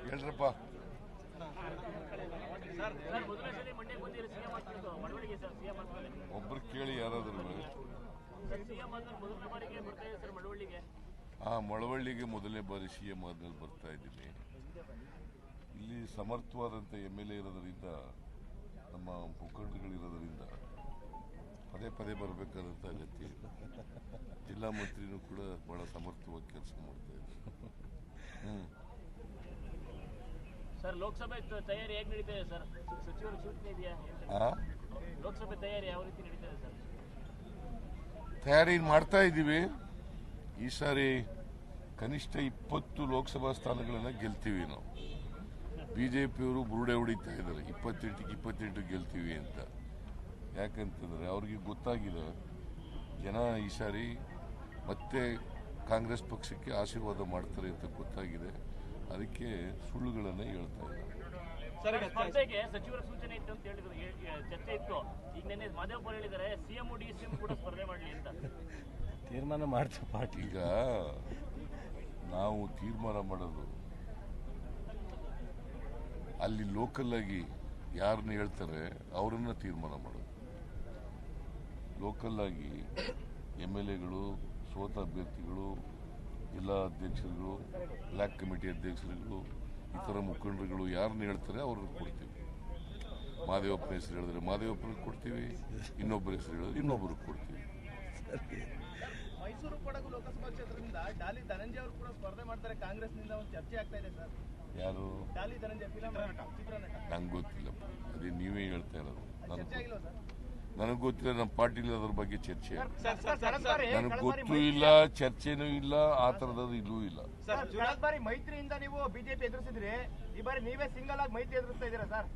ಹೇಳ್ರಪ್ಪ. ಒಬ್ರು ಕೇಳಿ ಯಾರಾದ್ರೂ. ಮಳವಳ್ಳಿಗೆ ಮೊದಲನೇ ಬಾರಿ ಸಿಎಂ ಆದ್ಮೇಲೆ ಬರ್ತಾ ಇದ್ದೀನಿ. ಇಲ್ಲಿ ಸಮರ್ಥವಾದಂಥ MLA ಇರೋದ್ರಿಂದ, ನಮ್ಮ ಮುಖಂಡರುಗಳಿರೋದ್ರಿಂದ ಪದೇ ಪದೇ ಬರಬೇಕಾದಂಥ ಅಗತ್ಯ ಇಲ್ಲ. ಜಿಲ್ಲಾ ಮಂತ್ರಿನೂ ಕೂಡ ಬಹಳ ಸಮರ್ಥವಾಗಿ ಕೆಲಸ ಮಾಡ್ತಾ ಇದ್ದಾರೆ. ಸರ್, ಲೋಕಸಭೆ ತಯಾರಿ ಹೇಗೆ ನಡೀತಿದೆ ಸರ್? ಸಚಿವರ ಸೂಚನೆ ಇದೆಯಾ? ಲೋಕಸಭೆ ತಯಾರಿ ಯಾವ ರೀತಿ ನಡೀತಿದೆ ಸರ್? ತಯಾರಿ ಮಾಡ್ತಾ ಇದ್ದೀವಿ. ಈ ಸಾರಿ ಕನಿಷ್ಠ 20 ಲೋಕಸಭಾ ಸ್ಥಾನಗಳನ್ನ ಗೆಲ್ತೀವಿ ನಾವು. ಬಿಜೆಪಿಯವರು ಬುರುಡೆ ಹೊಡಿತಾ ಇದ್ದಾರೆ 28 ಗೆಲ್ತೀವಿ ಅಂತ. ಯಾಕಂತಂದ್ರೆ ಅವ್ರಿಗೆ ಗೊತ್ತಾಗಿದೆ ಜನ ಈ ಸಾರಿ ಮತ್ತೆ ಕಾಂಗ್ರೆಸ್ ಪಕ್ಷಕ್ಕೆ ಆಶೀರ್ವಾದ ಮಾಡ್ತಾರೆ ಅಂತ ಗೊತ್ತಾಗಿದೆ. ಅದಕ್ಕೆ ಸುಳ್ಳುಗಳನ್ನ ಹೇಳ್ತಾ ಇದ್ದಾರೆ. ಸ್ಪರ್ಧೆಗೆ ಸಚಿವರ ಸೂಚನೆ ಇತ್ತು ಅಂತ ಹೇಳಿದ್ರು, ಚರ್ಚೆ ಇತ್ತು. ಈಗ ನಿನ್ನೆ ಮಾದೇವಪ್ಪ ಹೇಳಿದ್ದಾರೆ ಸಿಎಂ DCM ಕೂಡ ಸ್ಪರ್ಧೆ ಮಾಡಲಿ ಅಂತ ತೀರ್ಮಾನ ಮಾಡ್ತೀವಿ ಪಾರ್ಟಿ. ಈಗ ನಾವು ತೀರ್ಮಾನ ಮಾಡೋದು ಅಲ್ಲಿ ಲೋಕಲ್ ಆಗಿ ಯಾರನ್ನ ಹೇಳ್ತಾರೆ ಅವರನ್ನ ತೀರ್ಮಾನ ಮಾಡೋದು. ಲೋಕಲ್ ಆಗಿ MLAಗಳು, ಸೋತ ಅಭ್ಯರ್ಥಿಗಳು, ಜಿಲ್ಲಾ ಅಧ್ಯಕ್ಷರುಗಳು, ಬ್ಲಾಕ್ ಕಮಿಟಿ ಅಧ್ಯಕ್ಷರುಗಳು, ಇತರ ಮುಖಂಡರುಗಳು ಯಾರನ್ನ ಹೇಳ್ತಾರೆ ಅವ್ರನ್ನ ಕೊಡ್ತೀವಿ. ಮಾದೇವಪ್ಪನ ಹೆಸರು ಹೇಳಿದ್ರೆ ಮಾದೇವಪ್ಪನಿಗೆ ಕೊಡ್ತೀವಿ, ಇನ್ನೊಬ್ಬರ ಹೆಸರು ಹೇಳಿದ್ರೆ ಇನ್ನೊಬ್ಬರಿಗೆ ಕೊಡ್ತೀವಿ. ಮೈಸೂರು ಕೊಡಗು ಲೋಕಸಭಾ ಕ್ಷೇತ್ರದಿಂದ ಡಾಲಿ ಧನಂಜಯ ಅವರು ಕೂಡ ಸ್ಪರ್ಧೆ ಮಾಡ್ತಾರೆ ಕಾಂಗ್ರೆಸ್ನಿಂದ ಒಂದು ಚರ್ಚೆ ಆಗ್ತಾ ಇದೆ ಸರ್. ಯಾರು? ಡಾಲಿ ಧನಂಜಯ ಚಿತ್ರನಟ. ನಂಗೆ ಗೊತ್ತಿಲ್ಲಪ್ಪ, ಅದೇ ನೀವೇ ಹೇಳ್ತಾ ಇರೋದು. ನನಗೆ ಗೊತ್ತಿಲ್ಲ. ನಮ್ಮ ಪಾರ್ಟಿಲಿ ಅದ್ರ ಬಗ್ಗೆ ಚರ್ಚೆ ನನಗೆ ಗೊತ್ತೂ ಇಲ್ಲ, ಚರ್ಚೆನೂ ಇಲ್ಲ, ಆ ತರದ್ದು ಇಲ್ಲೂ ಇಲ್ಲ. ಸರ್, ಬಾರಿ ಮೈತ್ರಿಯಿಂದ ನೀವು ಬಿಜೆಪಿ ಎದುರಿಸಿದ್ರಿ, ಈ ಬಾರಿ ನೀವೇ ಸಿಂಗಲ್ ಆಗಿ ಮೈತ್ರಿ ಎದುರಿಸ್ತಾ ಇದ್ದೀರಾ ಸರ್?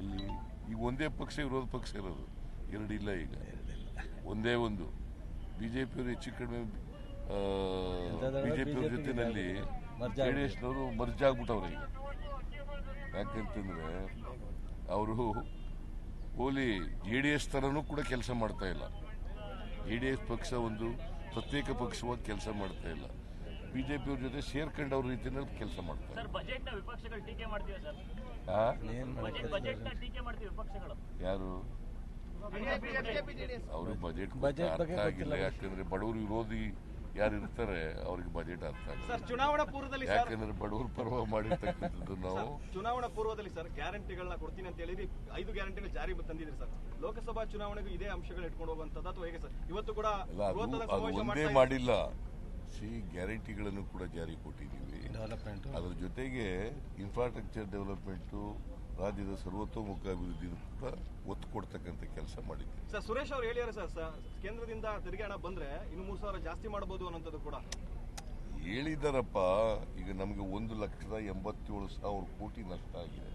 ಇಲ್ಲಿ ಈಗ ಒಂದೇ ಪಕ್ಷ, ವಿರೋಧ ಪಕ್ಷ ಇರೋದು ಎರಡಿಲ್ಲ. ಈಗ ಒಂದೇ ಒಂದು. ಬಿಜೆಪಿಯವರು ಹೆಚ್ಚು ಕಡಿಮೆ ಬಿಜೆಪಿಯವ್ರ ಜೊತೆನಲ್ಲಿ JDSನವರು ಮರ್ಜ್ ಆಗ್ಬಿಟ್ಟವ್ರೆ ಈಗ. ಯಾಕಂತಂದ್ರೆ ಅವರು ಓಲಿ JDS ತರನೂ ಕೂಡ ಕೆಲಸ ಮಾಡ್ತಾ ಇಲ್ಲ. JDS ಪಕ್ಷ ಒಂದು ಪ್ರತ್ಯೇಕ ಪಕ್ಷವಾಗಿ ಕೆಲಸ ಮಾಡ್ತಾ ಇಲ್ಲ. ಬಿಜೆಪಿಯವ್ರ ಜೊತೆ ಸೇರ್ಕೊಂಡವ್ರ ರೀತಿಯಲ್ಲಿ ಕೆಲಸ ಮಾಡ್ತಾರೆ. ಯಾರು? ಅವರು ಬಜೆಟ್ ಅರ್ಥ ಆಗಿಲ್ಲ. ಯಾಕಂದ್ರೆ ಬಡವರು ವಿರೋಧಿ ಯಾರು ಇರ್ತಾರೆ ಅವ್ರಿಗೆ ಬಜೆಟ್ ಅರ್ಥ ಆಗಿಲ್ಲ. ಚುನಾವಣಾ ಪೂರ್ವದಲ್ಲಿ ಯಾಕಂದ್ರೆ ಬಡವರು ಪರವಾಗಿ ಮಾಡಿರ್ತಕ್ಕಂಥದ್ದು ನಾವು. ಚುನಾವಣಾ ಪೂರ್ವದಲ್ಲಿ ಸರ್ ಗ್ಯಾರಂಟಿಗಳನ್ನ ಕೊಡ್ತೀನಿ ಅಂತ ಹೇಳಿದ್ರಿ, 5 ಗ್ಯಾರಂಟಿಗಳು ಜಾರಿ ತಂದಿದ್ರಿ ಸರ್. ಲೋಕಸಭಾ ಚುನಾವಣೆಗೂ ಇದೇ ಅಂಶಗಳು ಇಟ್ಕೊಂಡು ಹೋಗುವಂತದ್ದು ಅಥವಾ ಹೇಗೆ ಸರ್? ಇವತ್ತು ಕೂಡ ಅದು ಒಂದೇ ಮಾಡಿಲ್ಲ. ಗ್ಯಾರಂಟಿಗಳನ್ನು ಕೂಡ ಜಾರಿ ಕೊಟ್ಟಿದ್ದೀವಿ. ಅದರ ಜೊತೆಗೆ ಇನ್ಫ್ರಾಸ್ಟ್ರಕ್ಚರ್ ಡೆವಲಪ್ಮೆಂಟ್, ರಾಜ್ಯದ ಸರ್ವತೋಮುಖ ಅಭಿವೃದ್ಧಿ ಕೂಡ ಒತ್ತು ಕೊಡ್ತಕ್ಕಂಥ ಕೆಲಸ ಮಾಡಿದ್ದೀವಿ. ಸರ್, ಸುರೇಶ್ ಅವರು ಹೇಳಿದ್ದಾರೆ ಸರ್, ಕೇಂದ್ರದಿಂದ ತೆರಿಗೆ ಹಣ ಬಂದ್ರೆ ಇನ್ನು 3,000 ಜಾಸ್ತಿ ಮಾಡಬಹುದು ಅನ್ನೋದು ಕೂಡ ಹೇಳಿದ್ದಾರಪ್ಪ. ಈಗ ನಮಗೆ 1,87,000 ಕೋಟಿ ನಷ್ಟ ಆಗಿದೆ.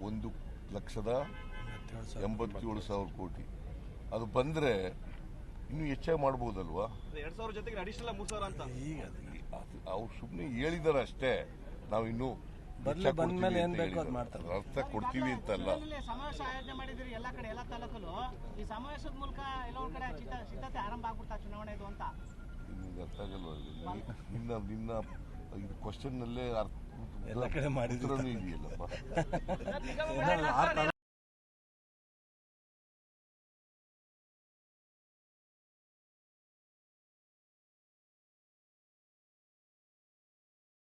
1,87,000 ಕೋಟಿ ಅದು ಬಂದ್ರೆ ಇನ್ನು ಹೆಚ್ಚಾಗಿ ಮಾಡಬಹುದಲ್ವಾ? 2,000 ಜೊತೆಗೆ ಅಡಿಷನಲ್ 3,000 ಅಂತ ಅವ್ರು ಸುಮ್ಮನೆ ಹೇಳಿದಾರೆ ಅಷ್ಟೇ. ನಾವು ಇನ್ನು ಅರ್ಥ ಕೊಡ್ತೀವಿ ಅಂತಲ್ಲ. ಸಮಾವೇಶ ಆಯೋಜನೆ ಮಾಡಿದ್ರಿ ಎಲ್ಲ ಕಡೆ, ಎಲ್ಲ ತಾಲೂಕಲ್ಲೂ. ಈ ಸಮಾವೇಶದ ಮೂಲಕ ಎಲ್ಲ ಒಂದ್ ಕಡೆ ಸಿದ್ಧತೆ ಆರಂಭ ಆಗ್ಬಿಡ್ತಾ ಚುನಾವಣೆದು ಅಂತ ನಿಮ್ಗೆ ಅರ್ಥ ಆಗಲ್ವ? ನಿನ್ನ ಇದು ಕ್ವಶನ್ ನಲ್ಲೇ ಅರ್ಥ ಎಲ್ಲ ಕಡೆ ಮಾಡಿದ್ರು ಇದೆಯಲ್ಲಪ್ಪ.